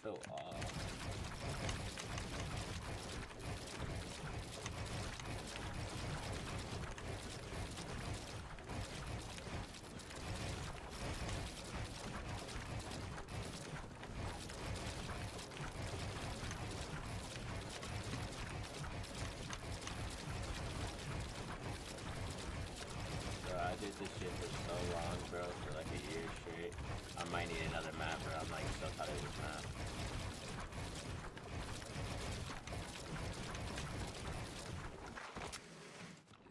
so off. Bro, I did this shit for so long, bro, for like a year straight. I might need another map, bro. I'm like so tired of this map.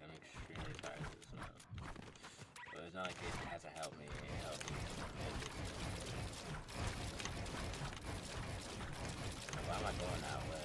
I'm extremely tired of this map. But it's not like it has to help me. It helps me. Why am I going that way?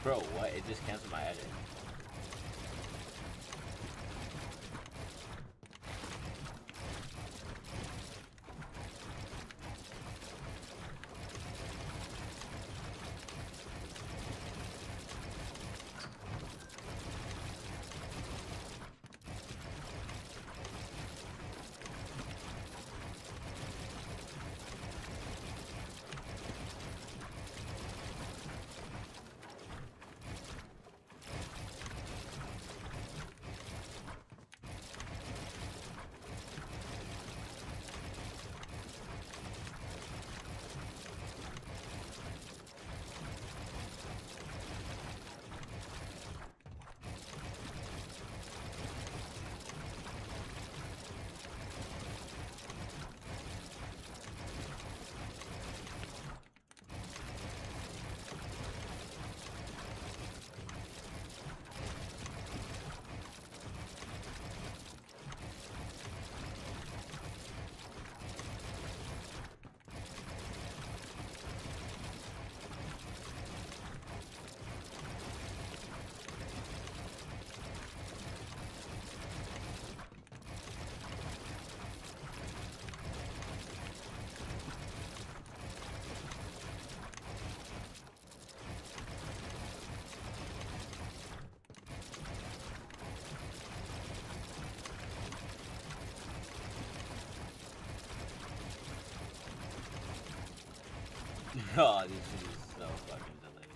Bro, what? It just canceled my edit. Oh, this shit is so fucking delayed.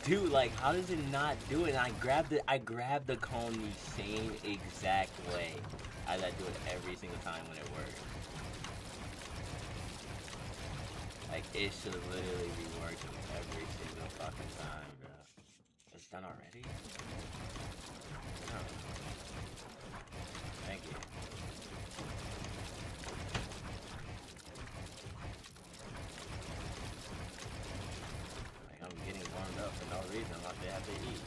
Dude, like, how does it not do it? And I grabbed the cone the same exact way as I do it every single time when it works. Like, it should literally be working every single fucking time, bro. It's done already? No. Thank you. Like, I'm getting warmed up for no reason unless they have to eat.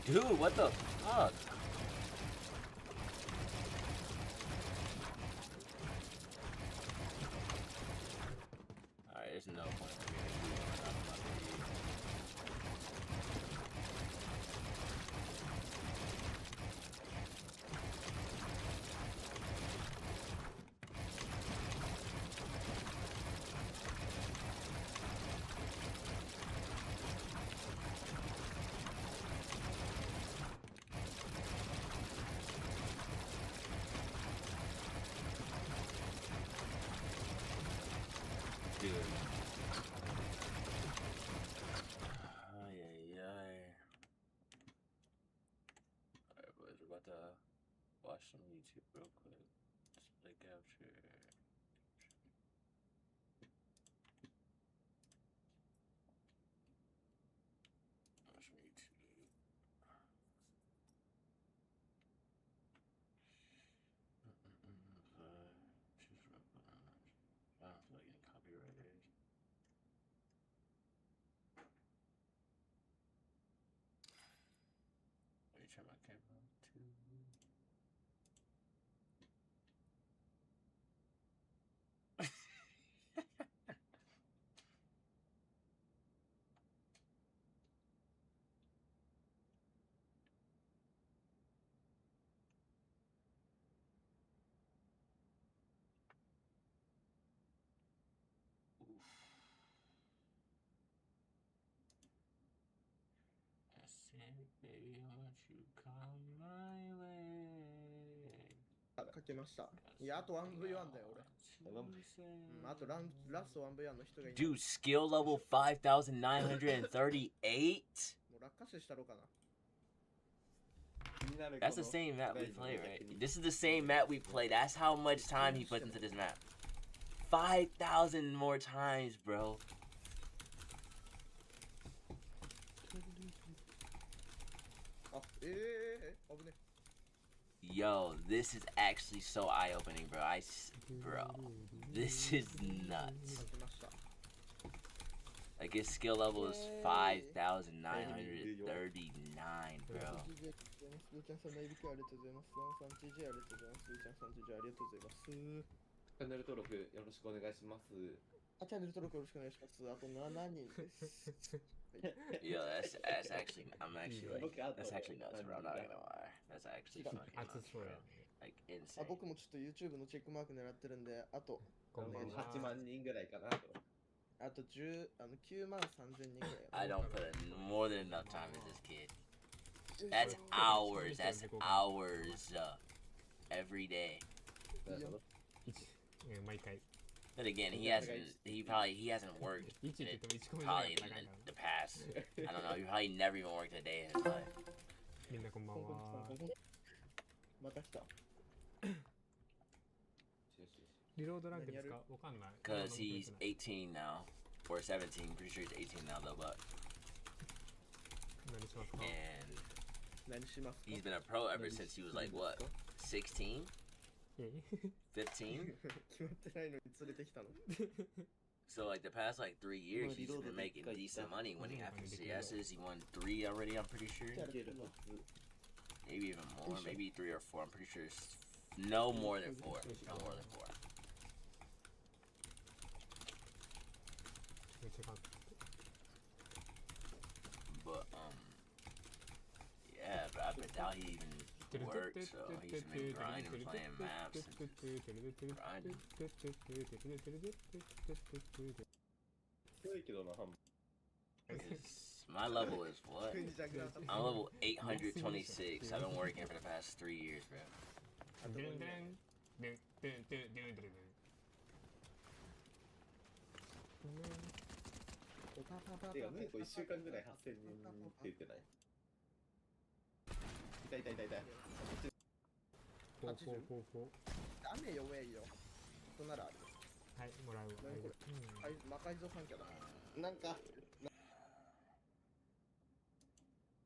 Dude, what the fuck? do it. Ay, ay, ay. Alright, boys, we're about to watch some YouTube real quick. Display capture. Watch some YouTube. Choose from. I don't feel like getting copyrighted. Let me turn my camera on too. Oof. I said, baby, won't you come my way? かけました。いや、あと 1v1 だよ、俺。あとラスト 1v1 の人がいない。 Dude, skill level 5,938? もう落下死したろうかな。 That's the same map we play, right? This is the same map we play. That's how much time he puts into this map. 5,000 more times, bro. あ、危ね。 Yo, this is actually so eye-opening, bro. Bro, this is nuts. Like his skill level is 5,939, bro. スーちゃんさん、内引きありがとうございます。サンチジありがとうございます。スーちゃんさんチジありがとうございます。チャンネル登録よろしくお願いします。チャンネル登録よろしくお願いします。あと7人です。Yo, that's actually, I'm actually like, that's actually nuts, bro. I'm not gonna lie. That's actually fucking nuts, bro. Like, あ、 insane. 僕もちょっと YouTube のチェックマーク狙ってるんで、あと8万人ぐらいかなと。あと9万3000人ぐらい。 I don't put more than enough time into this kid. That's hours. That's hours every day. 毎回 But again, he hasn't worked it probably in the past. I don't know. He probably never even worked a day in his life. みんなこんばんは。また来た。リロードランクですか？わかんない。 Cause he's 18 now, or 17. Pretty sure he's 18 now though. But 何しますか？ and 何しますか？ he's been a pro ever since he was like what, 16, 15. 決まってないのに連れてきたの。 So like the past like 3 years, he's been making decent money winning FCSs. He won 3 already. I'm pretty sure. Maybe even more. Maybe 3 or 4. I'm pretty sure. No more than 4. No more than 4. But yeah, but I doubt he even worked, so he's been grinding, playing maps, and grinding. 強いけどな、ハン My level is what? I'm level 826. I've been working for the past 3 years, bro. てか、ね、1週間ぐらい8000人って言ってない。痛い痛い痛い痛い。フォーフォーフォーフォー。雨弱いよ。とならある。はい、もらうわ。何これ。魔改造三脚だ。なんか。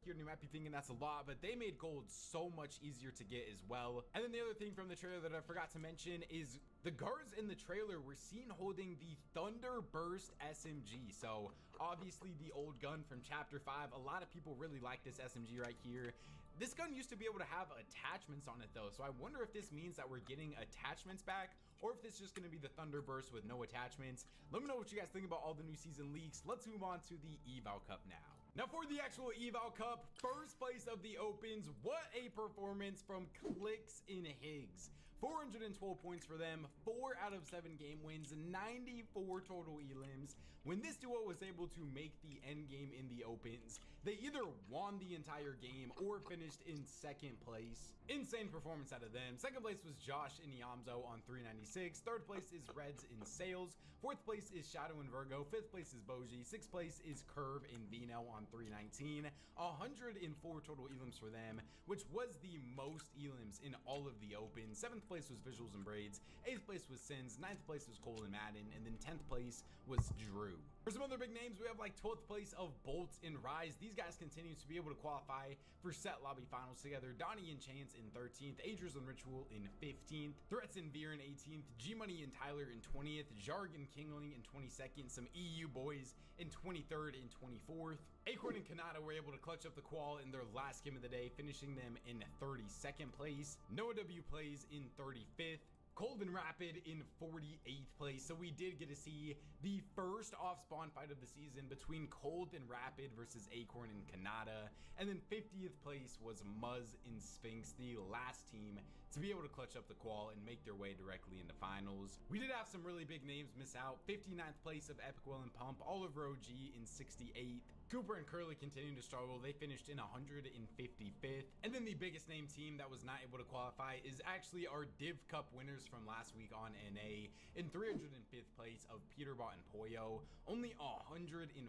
You might be thinking that's a lot, but they made gold so much easier to get as well. And then the other thing from the trailer that I forgot to mention is the guards in the trailer were seen holding the Thunder Burst SMG. So obviously the old gun from Chapter 5, a lot of people really like this SMG right here. This gun used to be able to have attachments on it though, so I wonder if this means that we're getting attachments back, or if this is just going to be the Thunder Burst with no attachments. Let me know what you guys think about all the new season leaks. Let's move on to the Eval Cup now. Now for the actual Eval Cup, first place of the opens, what a performance from Clicks in Higgs. 412 points for them, 4 out of 7 game wins, 94 total elims. When this duo was able to make the end game in the opens, they either won the entire game or finished in second place. Insane performance out of them. Second place was Josh and Yamzo on 396. Third place is Reds in Sales. Fourth place is Shadow and Virgo. Fifth place is Boji. Sixth place is Curve in Vino on 319. 104 total elims for them, which was the most elims in all of the opens. Seventh place was Visuals and Braids. Eighth place was Sins. Ninth place was Cole and Madden. And then 10th place was Drew. For some other big names, we have like 12th place of Bolt and Rise. These guys continue to be able to qualify for set lobby finals together. Donnie and Chance in 13th, Adrian and Ritual in 15th, Threats and Veer in 18th, G Money and Tyler in 20th, Jarg and Kingling in 22nd, some EU boys in 23rd and 24th. Acorn and Kanata were able to clutch up the qual in their last game of the day, finishing them in 32nd place. Noah W plays in 35th. Cold and Rapid in 48th place. So we did get to see the first off spawn fight of the season between Cold and Rapid versus Acorn and Kanata. And then 50th place was Muzz and Sphinx, the last team to be able to clutch up the qual and make their way directly into finals. We did have some really big names miss out. 59th place of Epic Will and Pump, Oliver OG in 68th. Cooper and Curly continued to struggle. They finished in 155th. And then the biggest name team that was not able to qualify is actually our Div Cup winners from last week on NA. In 305th place of Peterbot and Poyo. Only 147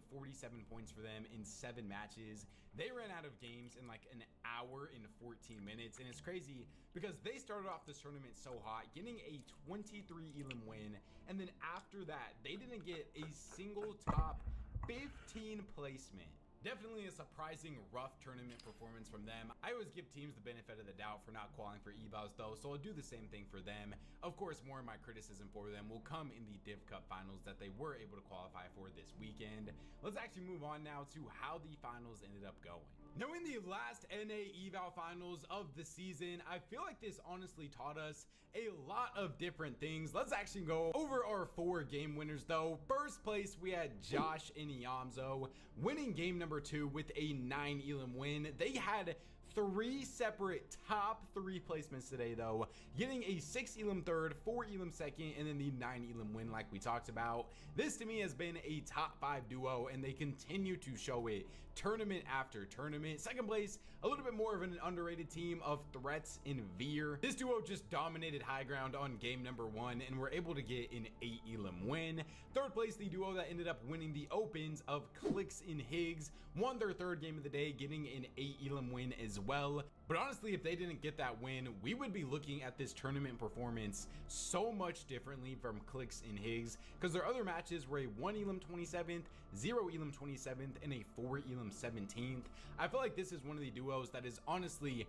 points for them in 7 matches. They ran out of games in like an hour and 14 minutes. And it's crazy because they started off this tournament so hot, getting a 23 elim win. And then after that, they didn't get a single top 15 placement. Definitely a surprising rough tournament performance from them. I always give teams the benefit of the doubt for not qualifying for evals though, so I'll do the same thing for them. Of course, more of my criticism for them will come in the Div Cup finals that they were able to qualify for this weekend. Let's actually move on now to how the finals ended up going. Now in the last NA eval finals of the season, I feel like this honestly taught us a lot of different things. Let's actually go over our 4 game winners though. First place, we had Josh and Yamzo winning game number 2 with a 9 elim win. They had 3 separate top 3 placements today though, getting a 6 elim third, 4 elim second, and then the 9 elim win like we talked about. This to me has been a top 5 duo and they continue to show it tournament after tournament. Second place, a little bit more of an underrated team of Threats and Veer. This duo just dominated high ground on game number 1 and were able to get an 8 elim win. Third place, the duo that ended up winning the opens of Clicks and Higgs, won their 3rd game of the day, getting an 8 elim win as well. But honestly, if they didn't get that win, we would be looking at this tournament performance so much differently from Clicks and Higgs, because their other matches were a 1 elim 27th, 0 elim 27th, and a 4 elim 17th. I feel like this is one of the duos that is honestly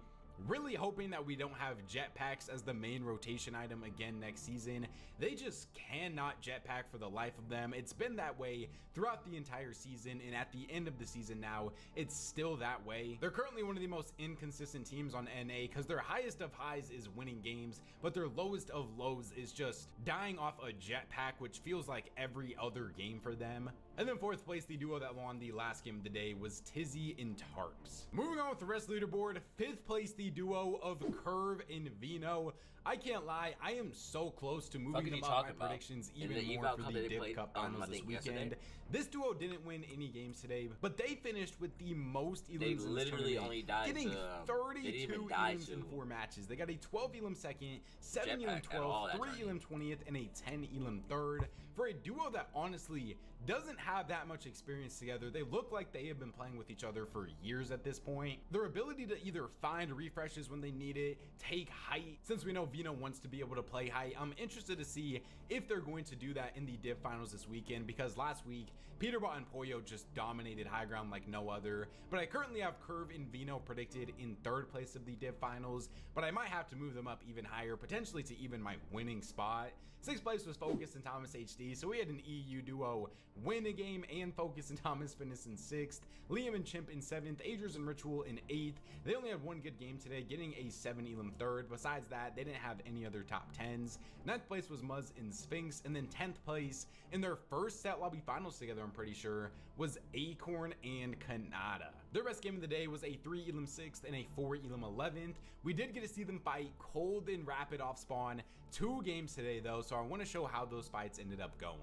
really hoping that we don't have jetpacks as the main rotation item again next season. They just cannot jetpack for the life of them. It's been that way throughout the entire season, and at the end of the season now, it's still that way. They're currently one of the most inconsistent teams on NA because their highest of highs is winning games, but their lowest of lows is just dying off a jetpack, which feels like every other game for them. And then 4th place, the duo that won the last game of the day was Tizzy and Tarps. Moving on with the rest leaderboard, 5th place, the duo of Curve and Vino. I can't lie, I am so close to moving them up my predictions even more for the Div Cup finals this weekend. This duo didn't win any games today, but they finished with the most elims in this tournament, getting 32 elims in 4 matches. They got a 12 elim second, 7 elim 12th, 3 elim 20th, and a 10 elim third. For a duo that honestly doesn't have that much experience together, they look like they have been playing with each other for years at this point. Their ability to either find refreshes when they need it, take height, since we know Vino wants to be able to play height, I'm interested to see if they're going to do that in the Div finals this weekend, because last week Peterbot and Poyo just dominated high ground like no other. But I currently have Curve and Vino predicted in 3rd place of the Div finals, but I might have to move them up even higher, potentially to even my winning spot. 6th place was Focus and Thomas HD, so we had an EU duo win a game, and Focus and Thomas finish in 6th. Liam and Chimp in 7th, Adrian and Ritual in 8th. They only had 1 good game today, getting a 7 elim third. Besides that, they didn't have any other top 10s. 9th place was Muzz and Sphinx, and then 10th place in their first set lobby finals together, I'm pretty sure, was Acorn and Kanata. Their best game of the day was a 3 Elim 6th and a 4 Elim 11th. We did get to see them fight Cold and Rapid off spawn 2 games today though, so I want to show how those fights ended up going.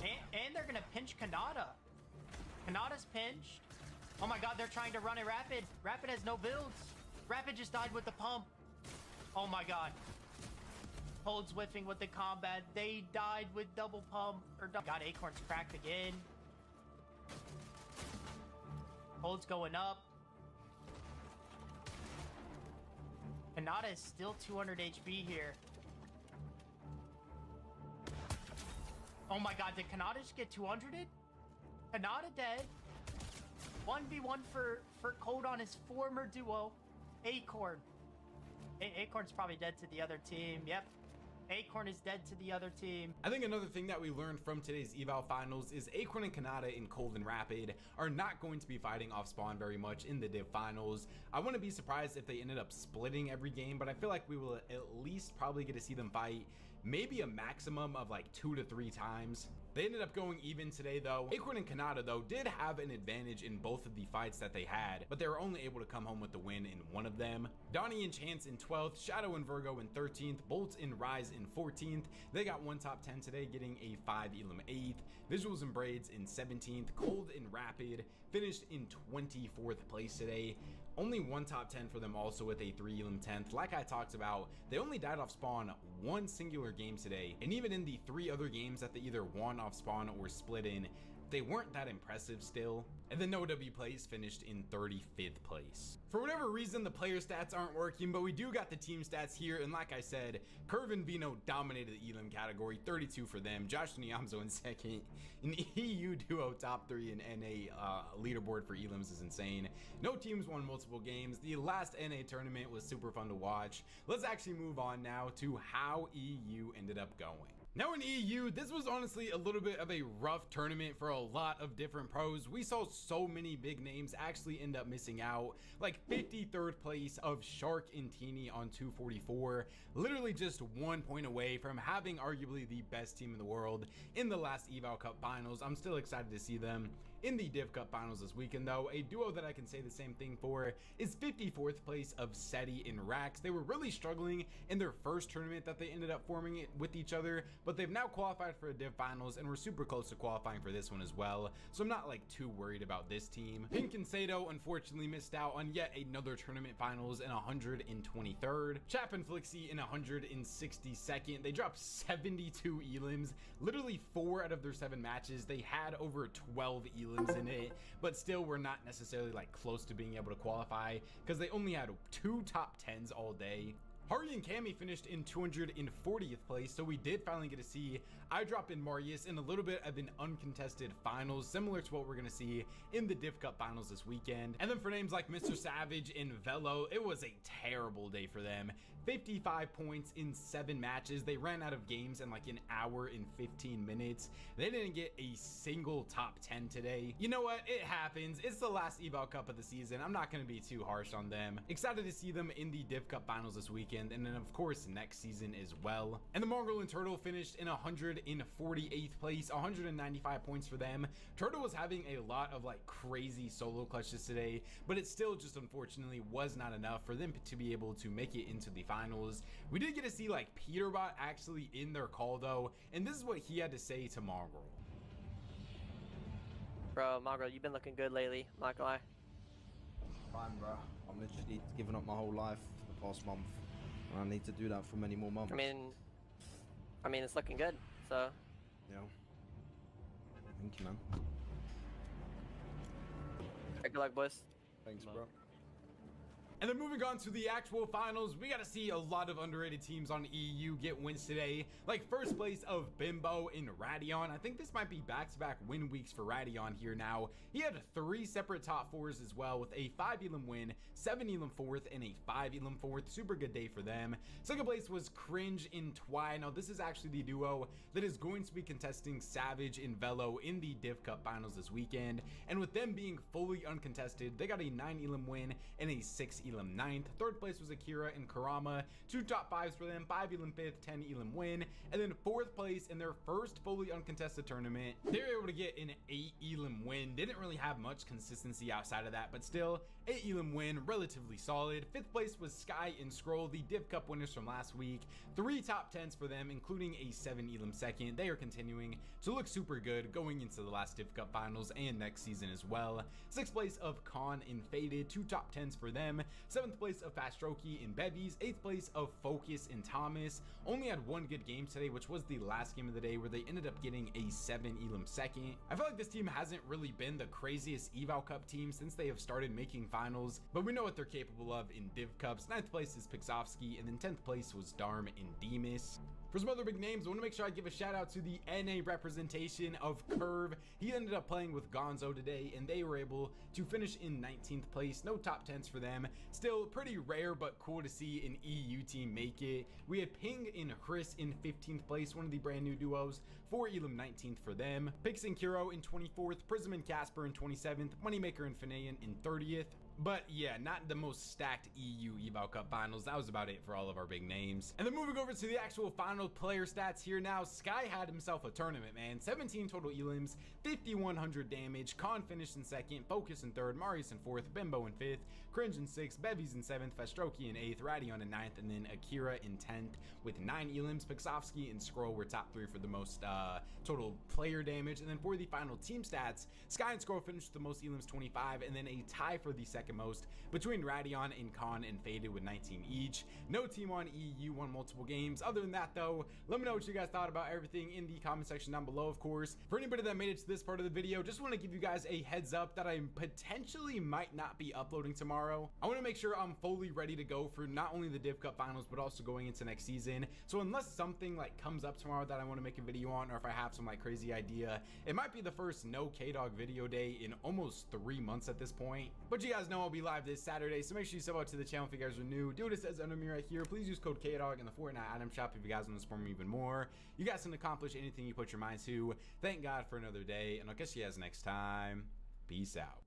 And they're gonna pinch Kanata. Kanata's pinched. Oh my god, they're trying to run a Rapid. Rapid has no builds. Rapid just died with the pump. Oh my god. Cold's whiffing with the combat. They died with double pump. God, Acorn's cracked again. Cold's going up. Kanata is still 200 HP here. Oh my god, did Kanata just get 200'd? Kanata dead. 1v1 for Cold on his former duo, Acorn. Acorn's probably dead to the other team. Yep. Acorn is dead to the other team. I think another thing that we learned from today's eval finals is Acorn and Kanata in Cold and Rapid are not going to be fighting off spawn very much in the div finals. I wouldn't be surprised if they ended up splitting every game, but I feel like we will at least probably get to see them fight maybe a maximum of like 2 to 3 times. They ended up going even today though. Acorn and Kanata though did have an advantage in both of the fights that they had, but they were only able to come home with the win in one of them. Donnie and Chance in 12th, Shadow and Virgo in 13th, Bolt and Rise in 14th. They got 1 top 10 today, getting a 5 Elim 8th. Visuals and Braids in 17th. Cold and Rapid finished in 24th place today. Only 1 top 10 for them also with a 3 Elim 10th. Like I talked about, they only died off spawn 1 singular game today, and even in the 3 other games that they either won off spawn or split in, they weren't that impressive still. And then No W Plays finished in 35th place. For whatever reason, the player stats aren't working, but we do got the team stats here, and like I said, Curve and Vino dominated the Elim category, 32 for them. Josh Niamzo in second. An EU duo top 3 in NA leaderboard for Elims is insane. No teams won multiple games. The last NA tournament was super fun to watch. Let's actually move on now to how EU ended up going. Now in EU, this was honestly a little bit of a rough tournament for a lot of different pros. We saw so many big names actually end up missing out, like 53rd place of Shark and Teeny on 244, literally just 1 point away from having arguably the best team in the world in the last Eval Cup finals. I'm still excited to see them in the Div Cup finals this weekend though. A duo that I can say the same thing for is 54th place of Seti and Rax. They were really struggling in their first tournament that they ended up forming it with each other, but they've now qualified for a Div finals and we're super close to qualifying for this one as well, so I'm not like too worried about this team. Pink and Sato unfortunately missed out on yet another tournament finals in 123rd. Chap and Flixie in 162nd. They dropped 72 Elims, literally 4 out of their 7 matches. They had over 12 Elims in it, but still were not necessarily like close to being able to qualify because they only had 2 top 10s all day. Hari and Cammy finished in 240th place, so we did finally get to see iDrop and Marius in a little bit of an uncontested finals, similar to what we're going to see in the Div Cup finals this weekend. And then for names like Mr. Savage and Velo, it was a terrible day for them. 55 points in 7 matches. They ran out of games in like an hour and 15 minutes. They didn't get a single top 10 today. You know what? It happens. It's the last Eval Cup of the season. I'm not going to be too harsh on them. Excited to see them in the Div Cup finals this weekend, and then of course next season as well. And the Mongol and Turtle finished in 148th place, 195 points for them. Turtle was having a lot of like crazy solo clutches today, but it still just unfortunately was not enough for them to be able to make it into the finals. We did get to see like Peterbot actually in their call though, and this is what he had to say to Mongrel. Bro, Mongrel, you've been looking good lately, not gonna lie. Fine, bro. I'm literally giving up my whole life for the past month. I need to do that for many more months. I mean, it's looking good, so. Yeah. Thank you, man. Good luck, boys. Thanks, bro. And then moving on to the actual finals, we got to see a lot of underrated teams on EU get wins today. Like first place of Bimbo in Radion. I think this might be back-to-back win weeks for Radion here now. He had 3 separate top 4s as well with a 5 Elim win, 7 Elim 4th, and a 5 Elim 4th. Super good day for them. Second place was Cringe in Twy. Now this is actually the duo that is going to be contesting Savage and Velo in the Div Cup finals this weekend. And with them being fully uncontested, they got a 9 Elim win and a 6 Elam 9th. Third place was Akira and Karama. 2 top 5s for them, 5 Elam 5th, 10 Elam win. And then 4th place in their first fully uncontested tournament. They were able to get an 8 Elam win. Didn't really have much consistency outside of that, but still, 8 Elam win, relatively solid. 5th place was Sky and Scroll, the Div Cup winners from last week. 3 top 10s for them, including a 7 Elam second. They are continuing to look super good going into the last Div Cup finals and next season as well. 6th place of Khan and Faded, 2 top 10s for them. 7th place of Fastroki and Bevies. 8th place of Focus and Thomas. Only had 1 good game today, which was the last game of the day where they ended up getting a 7 Elam second. I feel like this team hasn't really been the craziest Eval Cup team since they have started making finals, but we know what they're capable of in Div Cups. 9th place is Pixovsky, and then 10th place was Darm and Demas. For some other big names, I want to make sure I give a shout out to the NA representation of Curve. He ended up playing with Gonzo today, and they were able to finish in 19th place. No top 10s for them. Still pretty rare, but cool to see an EU team make it. We had Ping and Chris in 15th place, one of the brand new duos. 4 Elam 19th for them. Pix and Kiro in 24th. Prism and Casper in 27th. Moneymaker and Fanayan in 30th. But yeah, not the most stacked EU Eval Cup finals. That was about it for all of our big names. And then moving over to the actual final player stats here now, Sky had himself a tournament, man. 17 total Elams, 5,100 damage. Khan finished in 2nd, Focus in 3rd, Marius in 4th, Bimbo in 5th, Cringe in 6th, Bevies in 7th, Fastroki in 8th, Radion in 9th, and then Akira in 10th with 9 Elams. Pixovsky and Scroll were top 3 for the most total player damage. And then for the final team stats, Sky and Scroll finished with the most Elams, 25, and then a tie for the second most between Radion and Khan and Faded with 19 each. No team on EU won multiple games. Other than that though, let me know what you guys thought about everything in the comment section down below. Of course, for anybody that made it to this part of the video, just want to give you guys a heads up that I potentially might not be uploading tomorrow. I want to make sure I'm fully ready to go for not only the Div Cup finals but also going into next season. So unless something like comes up tomorrow that I want to make a video on, or if I have some like crazy idea, it might be the first no K-Dog video day in almost 3 months at this point. But you guys know I'll be live this Saturday, so make sure you sub out to the channel if you guys are new. Do what it says under me right here. Please use code KDOG in the Fortnite item shop if you guys want to support me even more. You guys can accomplish anything you put your mind to. Thank God for another day, and I'll catch you guys next time. Peace out.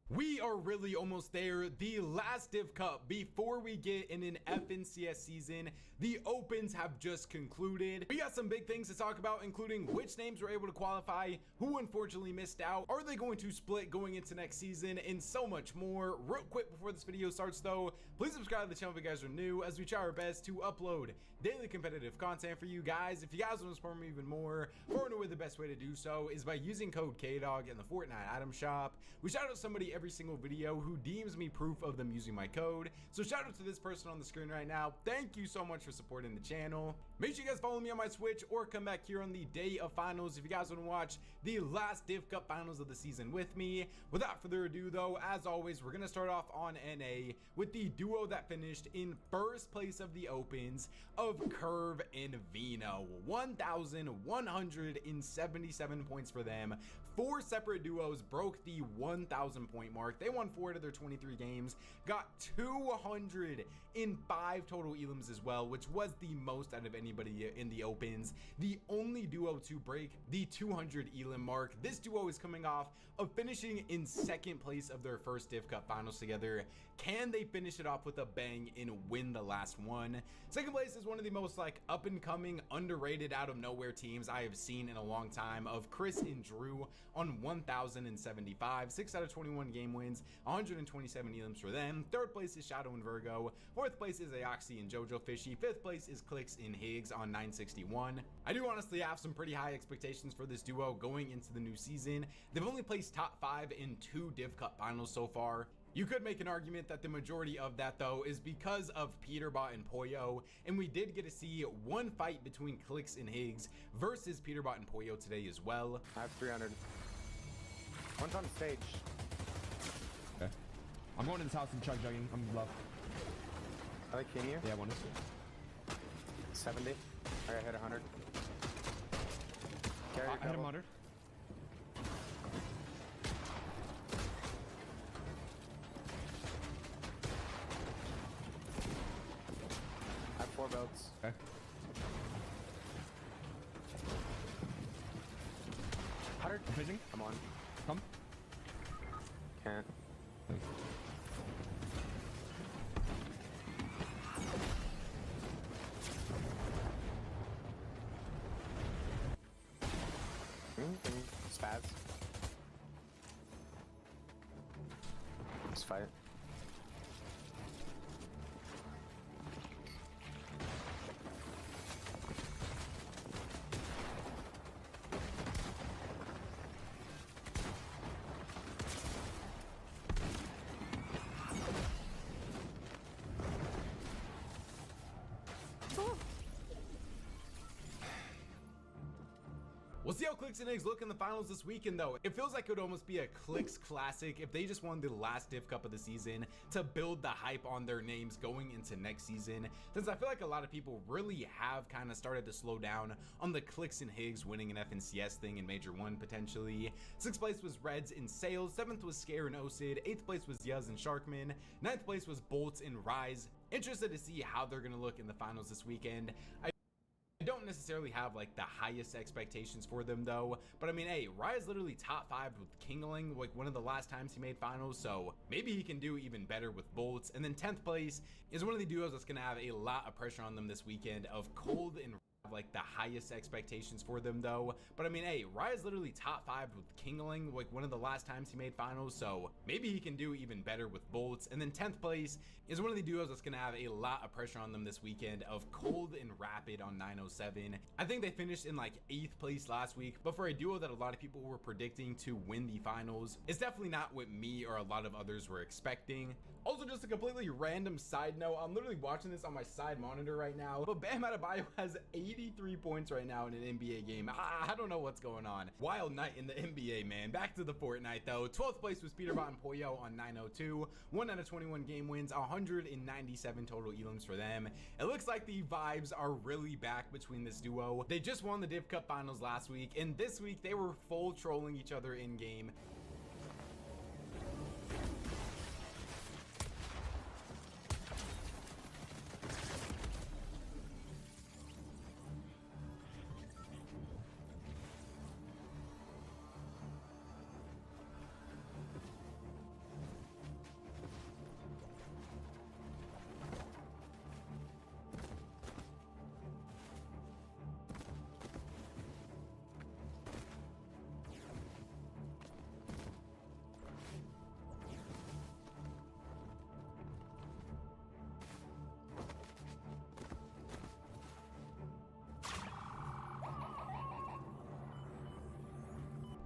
We are really almost there. The last Div Cup before we get in an FNCS season. The opens have just concluded. We got some big things to talk about, including which names were able to qualify, who unfortunately missed out, are they going to split going into next season, and so much more. Real quick before this video starts though, please subscribe to the channel if you guys are new, as we try our best to upload daily competitive content for you guys. If you guys want to support me even more, far and away the best way to do so is by using code KDOG in the Fortnite item shop. We shout out somebody every single video who deems me proof of them using my code. So shout out to this person on the screen right now. Thank you so much for supporting the channel. Make sure you guys follow me on my Twitch or come back here on the day of finals if you guys want to watch the last Div Cup finals of the season with me. Without further ado though, as always, we're going to start off on NA with the duo that finished in first place of the opens of Curve and Vino. 1,177 points for them. 4 separate duos broke the 1,000 point mark. They won 4 out of their 23 games, got 205 total Elams as well, which was the most out of anybody in the opens. The only duo to break the 200 Elam mark. This duo is coming off of finishing in 2nd place of their first Div Cup finals together. Can they finish it off with a bang and win the last one? 2nd place is one of the most like up and coming, underrated, out of nowhere teams I have seen in a long time, of Chris and Drew on 1,075, 6 out of 21 game wins, 127 Elams for them. 3rd place is Shadow and Virgo. 4th place is Aoxy and Jojo Fishy. 5th place is Clicks and Higgs on 961. I do honestly have some pretty high expectations for this duo going into the new season. They've only placed top 5 in 2 Div Cup finals so far. You could make an argument that the majority of that though is because of Peterbot and Poyo, and we did get to see one fight between Clicks and Higgs versus Peterbot and Poyo today as well. I have 300. One's on stage. Okay. I'm going to this house and chug jugging. I'm low. Are they king here? Yeah, one is. 70. I hit 100. Carry I hit him 100. I have 4 votes. Okay. I'm fizzing. Come on. Come. Can't. Spaz. Let's fight. We'll see how Clix and Eggs look in the finals this weekend, though. It feels like it would almost be a Clix classic if they just won the last Div Cup of the season to build the hype on their names going into next season, since I feel like a lot of people really have kind of started to slow down on the Clix and Higgs winning an FNCS thing in Major 1 potentially. 6th place was Reds and Sales, 7th was Scare and Osid, 8th place was Yuz and Sharkman, 9th place was Bolts and Rise. Interested to see how they're going to look in the finals this weekend. I don't necessarily have like the highest expectations for them though, but I mean, hey, Rise literally top 5 with Kingling, like one of the last times he made finals, so maybe he can do even better with Bolts. And then 10th place is one of the duos that's gonna have a lot of pressure on them this weekend of Cold and like the highest expectations for them though, but I mean, hey, Rise literally top 5 with Kingling, like one of the last times he made finals, so maybe he can do even better with Bolts. And then 10th place is one of the duos that's gonna have a lot of pressure on them this weekend of Cold and Rapid on 907. I think they finished in like 8th place last week, but for a duo that a lot of people were predicting to win the finals, it's definitely not what me or a lot of others were expecting. Also, just a completely random side note, I'm literally watching this on my side monitor right now, but Bam Adebayo has 83 points right now in an NBA game. I don't know what's going on. Wild night in the NBA, man. Back to the Fortnite though. 12th place was Peterbot and Poyo on 902. 1 out of 21 game wins, 197 total elims for them. It looks like the vibes are really back between this duo. They just won the Div Cup finals last week, and this week they were full trolling each other in game.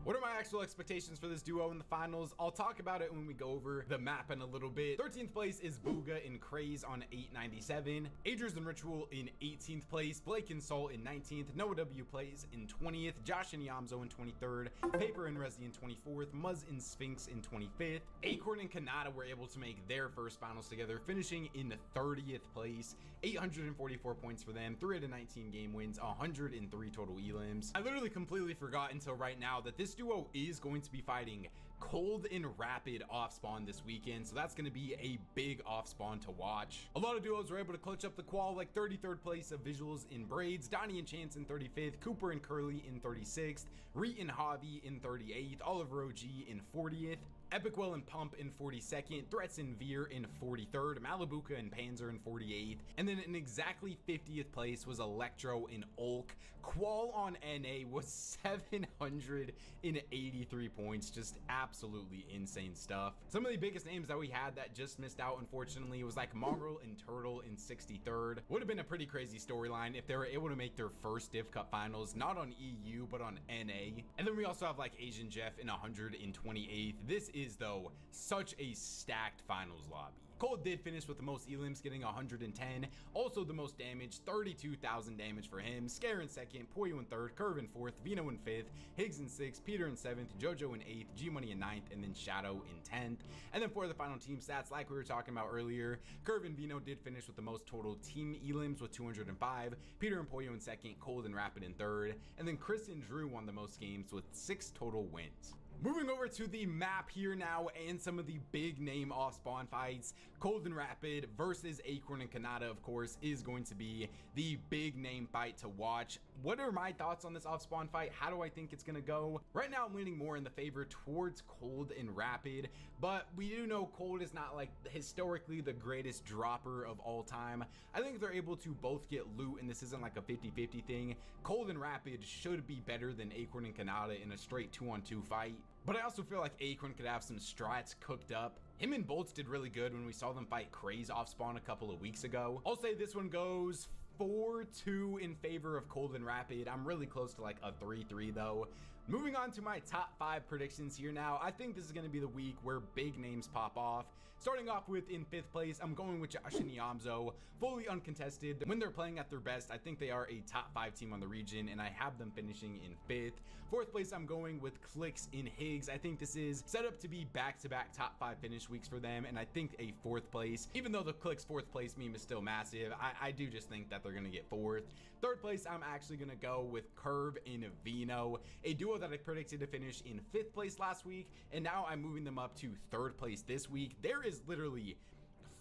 What are my actual expectations for this duo in the finals? I'll talk about it when we go over the map in a little bit. 13th place is Booga and Craze on 897. Adriz and Ritual in 18th place. Blake and Sol in 19th. Noah W plays in 20th. Josh and Yamzo in 23rd. Paper and Resi in 24th. Muzz and Sphinx in 25th. Acorn and Kanata were able to make their first finals together, finishing in 30th place. 844 points for them. 3 out of 19 game wins. 103 total elims. I literally completely forgot until right now that this duo is going to be fighting Cold and Rapid off spawn this weekend, so that's going to be a big off spawn to watch. A lot of duos were able to clutch up the qual, like 33rd place of Visuals in Braids, Donnie and Chance in 35th, Cooper and Curly in 36th, Reet and Javi in 38th, Oliver OG in 40th, Epicwell and Pump in 42nd, Threats and Veer in 43rd, Malibuka and Panzer in 48th, and then in exactly 50th place was Electro and Ulk. Qual on NA was 783 points, just absolutely insane stuff. Some of the biggest names that we had that just missed out, unfortunately, was like Mongrel and Turtle in 63rd. Would have been a pretty crazy storyline if they were able to make their first Div Cup finals, not on EU, but on NA. And then we also have like Asian Jeff in 128th. This is, though, such a stacked finals lobby. Cold did finish with the most elims, getting 110. Also the most damage, 32,000 damage for him. Scare in 2nd, Poyo in 3rd, Curve in 4th, Vino in 5th, Higgs in 6th, Peter in 7th, Jojo in 8th, G-Money in 9th, and then Shadow in 10th. And then for the final team stats, like we were talking about earlier, Curve and Vino did finish with the most total team elims with 205. Peter and Poyo in 2nd, Cold and Rapid in 3rd. And then Chris and Drew won the most games with 6 total wins. Moving over to the map here now and some of the big name off spawn fights. Cold and Rapid versus Acorn and Kanata, of course, is going to be the big name fight to watch. What are my thoughts on this off spawn fight? How do I think it's gonna go? Right now, I'm leaning more in the favor towards Cold and Rapid, but we do know Cold is not like historically the greatest dropper of all time. I think they're able to both get loot, and this isn't like a 50-50 thing. Cold and Rapid should be better than Acorn and Kanata in a straight 2-on-2 fight. But I also feel like Acorn could have some strats cooked up. Him and Bolts did really good when we saw them fight Craze off spawn a couple of weeks ago. I'll say this one goes 4-2 in favor of Cold and Rapid. I'm really close to like a 3-3 though. Moving on to my top 5 predictions here now. I think this is going to be the week where big names pop off. Starting off with in 5th place, I'm going with Josh and Yamzo, fully uncontested. When they're playing at their best, I think they are a top 5 team on the region, and I have them finishing in 5th. 4th place, I'm going with Clicks in Higgs. I think this is set up to be back-to-back top 5 finish weeks for them, and I think a 4th place, even though the Clicks 4th place meme is still massive, I do just think that they're going to get 4th. 3rd place, I'm actually going to go with Curve in Vino, a duo that I predicted to finish in 5th place last week, and now I'm moving them up to 3rd place this week. There is literally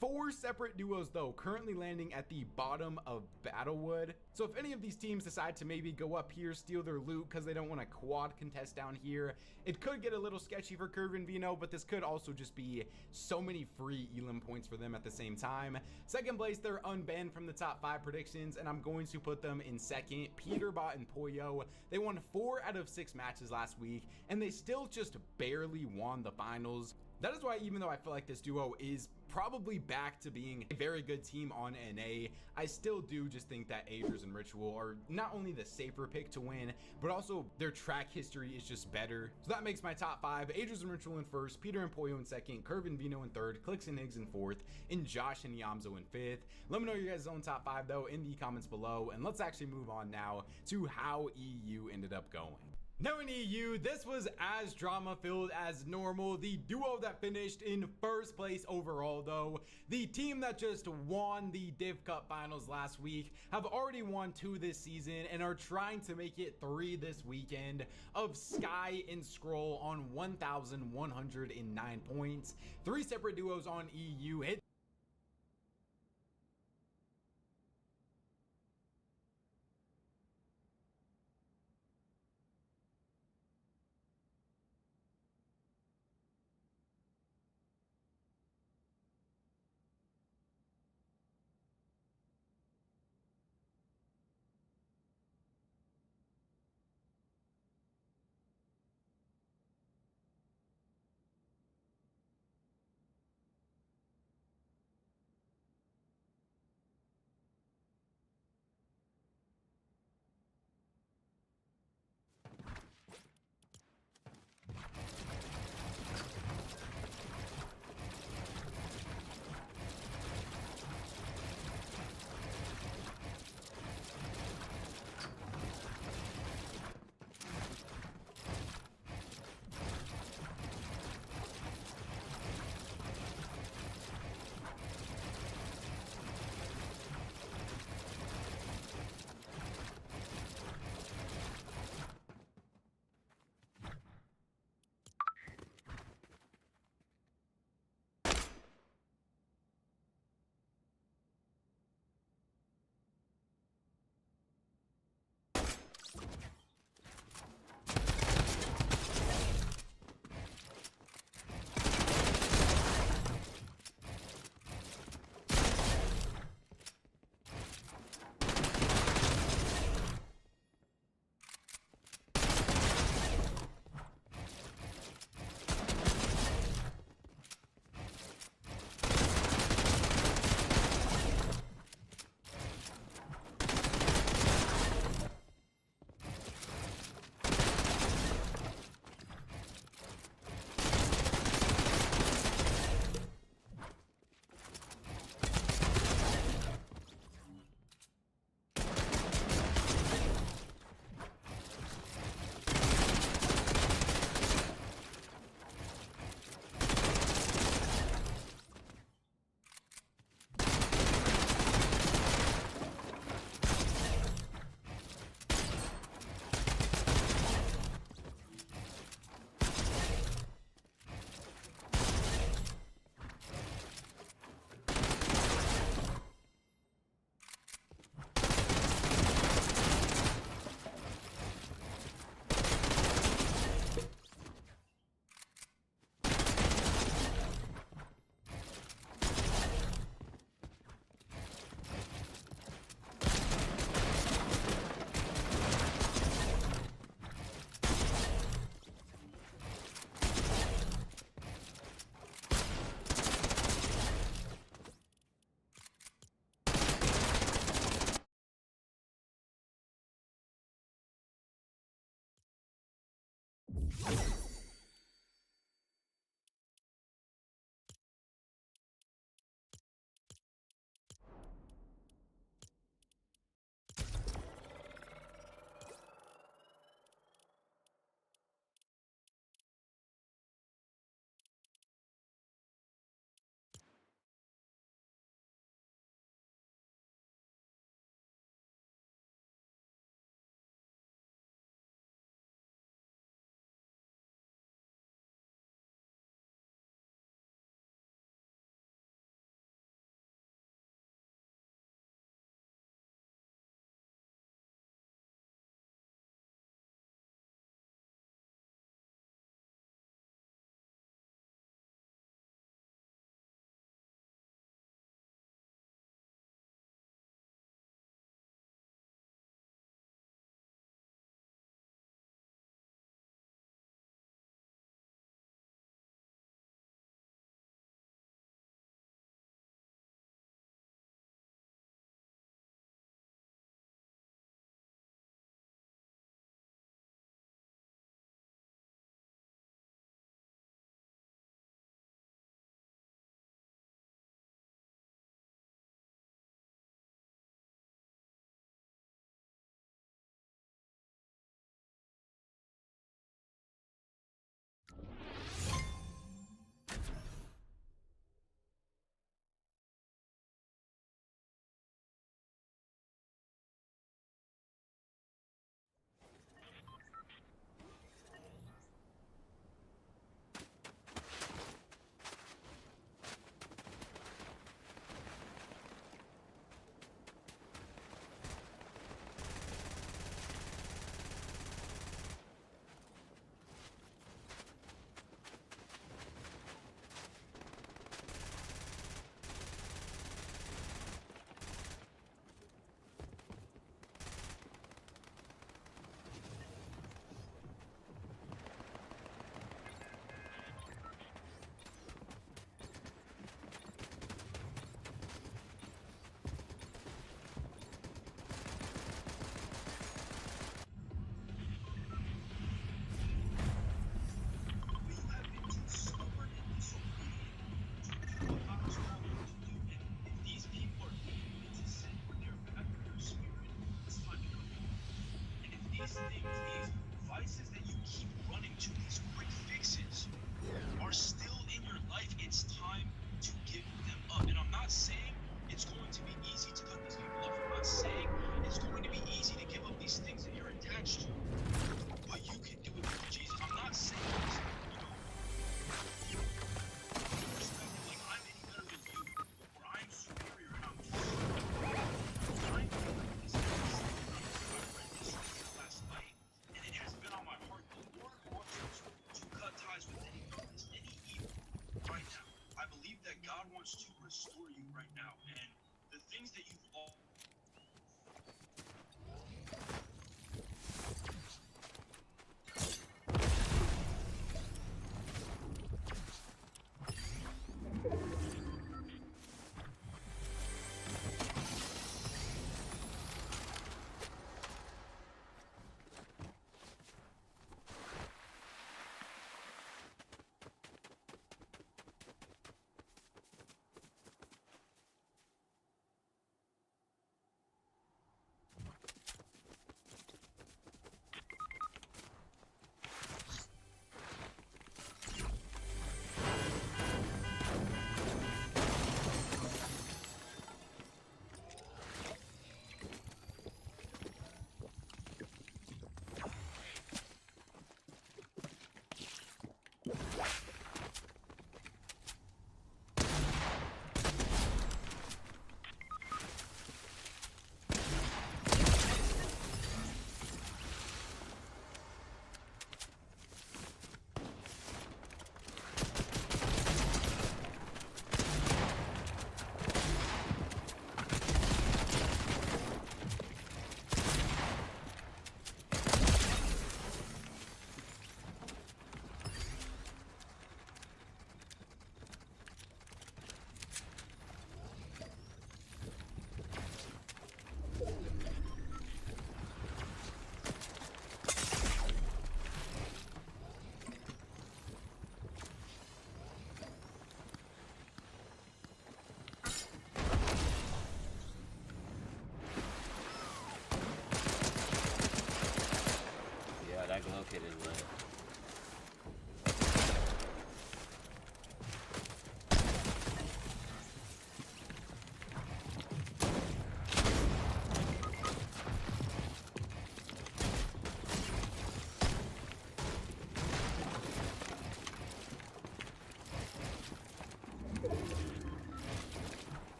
4 separate duos though currently landing at the bottom of Battlewood. So if any of these teams decide to maybe go up here, steal their loot because they don't want to quad contest down here, it could get a little sketchy for Curve and Vino, but this could also just be so many free Elim points for them at the same time. 2nd place, they're unbanned from the top 5 predictions, and I'm going to put them in 2nd. Peterbot and Poyo, they won 4 out of 6 matches last week, and they still just barely won the finals. That is why, even though I feel like this duo is probably back to being a very good team on NA, I still do just think that Agers and Ritual are not only the safer pick to win, but also their track history is just better. So that makes my top 5. Agers and Ritual in 1st, Peter and Poyo in 2nd, Curve and Vino in 3rd, Clicks and Higgs in 4th, and Josh and Yamzo in 5th. Let me know your guys' own top 5 though in the comments below, and let's actually move on now to how EU ended up going. Now in EU, this was as drama-filled as normal. The duo that finished in 1st place overall though, the team that just won the Div Cup finals last week, have already won 2 this season and are trying to make it 3 this weekend, of Sky and Scroll on 1,109 points. 3 separate duos on EU hit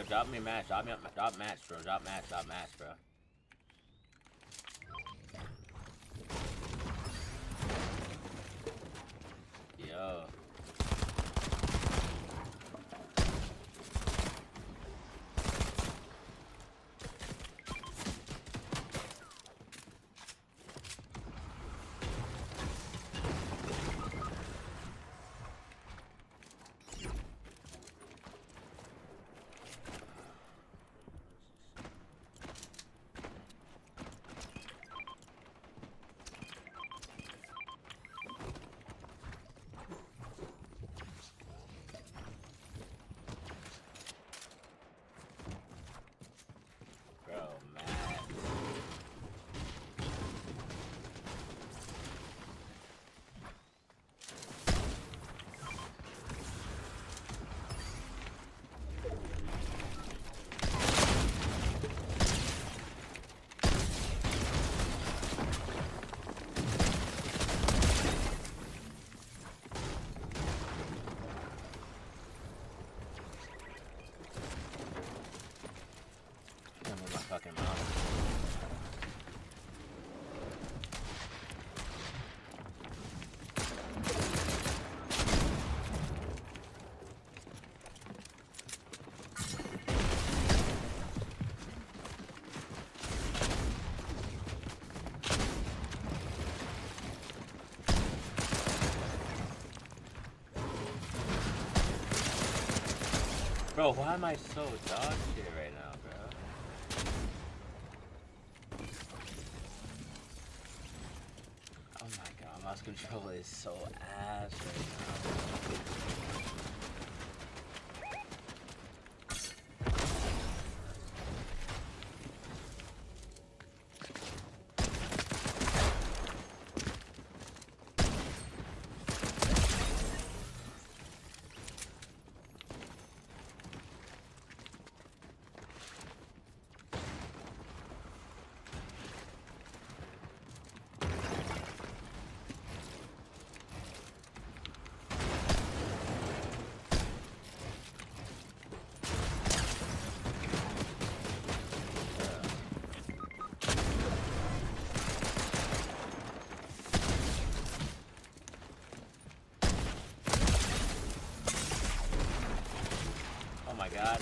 drop me a match. Drop match, bro. Drop match, bro. Yo. Fucking mouth. Bro, why am I so dog shit right now, bro? Oh my god, mouse control is so ass right now. Oh my god.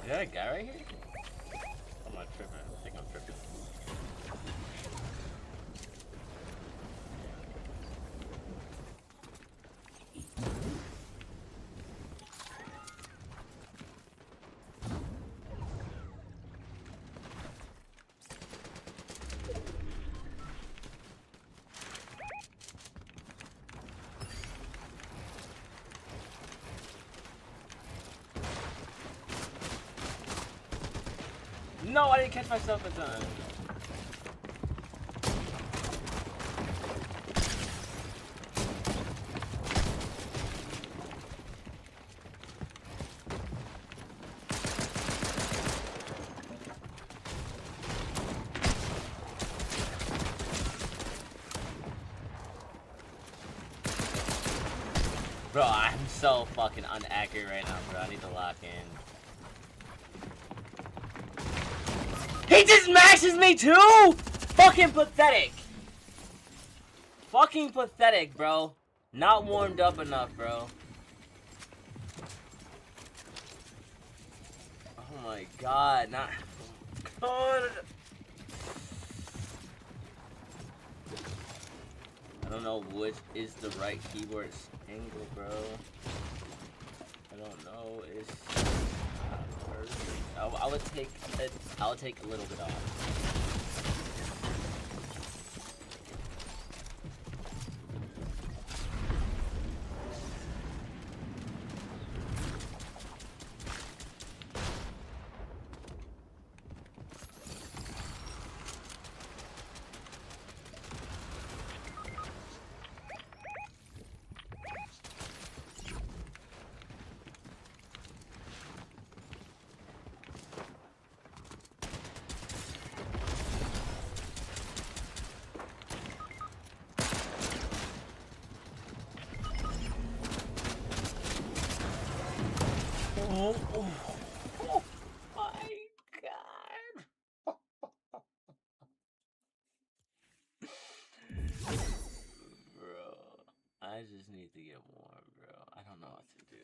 Is that a guy right here? I'm not tripping. I think I'm tripping. No, I didn't catch myself in time. Bro, I'm so fucking unaccurate right now, bro. I need to lock in. He just mashes me too! Fucking pathetic! Fucking pathetic, bro. Not warmed up enough, bro. Oh my god, not... God. I don't know which is the right keyboard angle, bro. I don't know. It's not perfect. I would take it. I'll take a little bit off. Oh my god. Bro, I just need to get warm, bro. I don't know what to do.